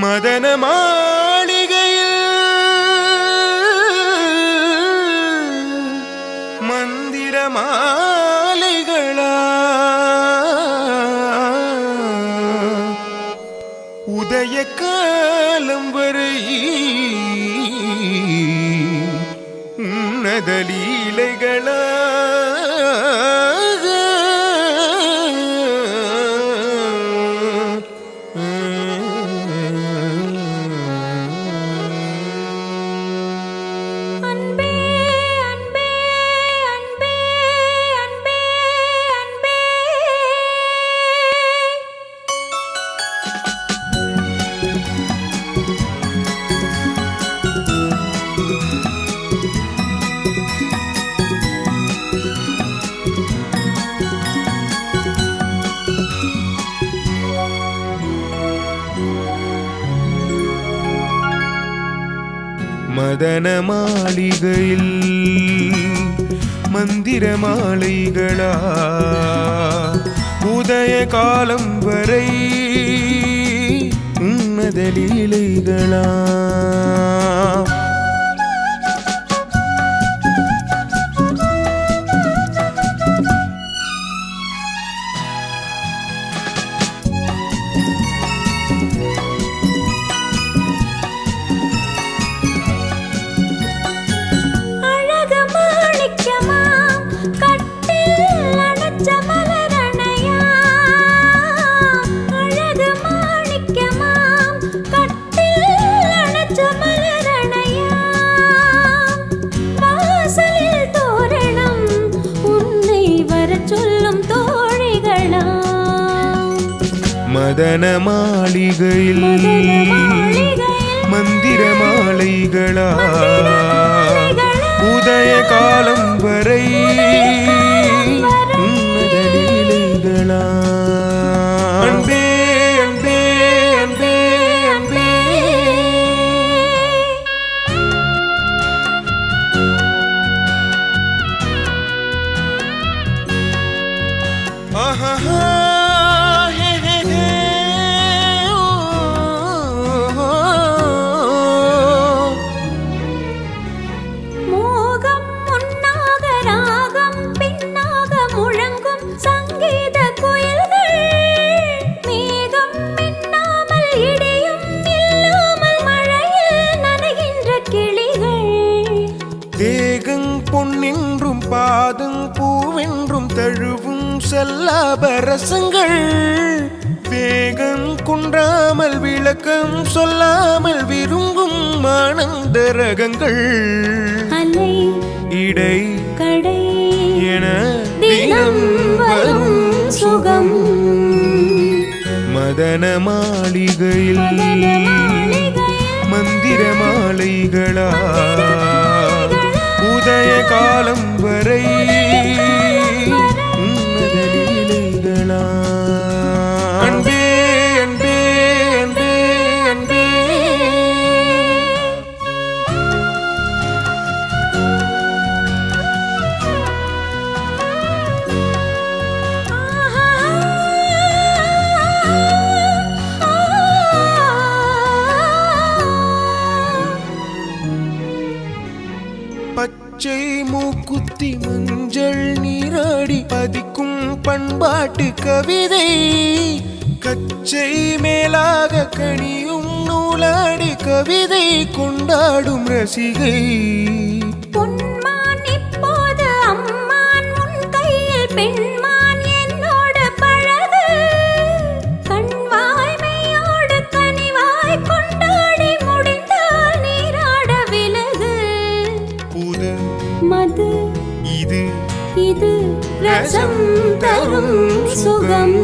மதன மாளிகையில் மந்திர மாலைகளா உதய காலம் வரை உன்னத லீலைகளா மதன மாளிகையில் மந்திர மாலைகளா உதய காலம் வரை உன்னத லீலைகளா மதன மாளிகையில் மந்திர மாலைகளா உதய காலம் வரை உன்னத லீலைகளா அன்பே அன்பே அன்பே அன்பே ஆஹா பொன்னின்றும் பாதும் பூவென்றும் தழுவும் செல்லாபரசங்கள் வேகம் குன்றாமல் விளக்கம் சொல்லாமல் விரும்பும் ஆனந்த ரகங்கள் அலை இடை கடை என தினம் வரும் சுகம் மதன மாளிகையில் மந்திர மாலைகளா உதய காலம் வரை உன்னத லீலைகளா அன்பே அன்பே அன்பே அன்பே பச்சை மூக்குத்தி மஞ்சள் நீராடி பதிக்கும் பண்பாட்டு கவிதை கச்சை மேலாக கனியும் நூலாடி கவிதை கொண்டாடும் ரசிகை பொன்மான் இப்போது அம்மான் உன் கையில் பெண்மான் என்னோட பழகு கண்வாய்மையோடு கனிவாய் கொண்டாடி முடிந்தால் நீராட விலகு புது மது இது இது ரசம் தரும் சுகம்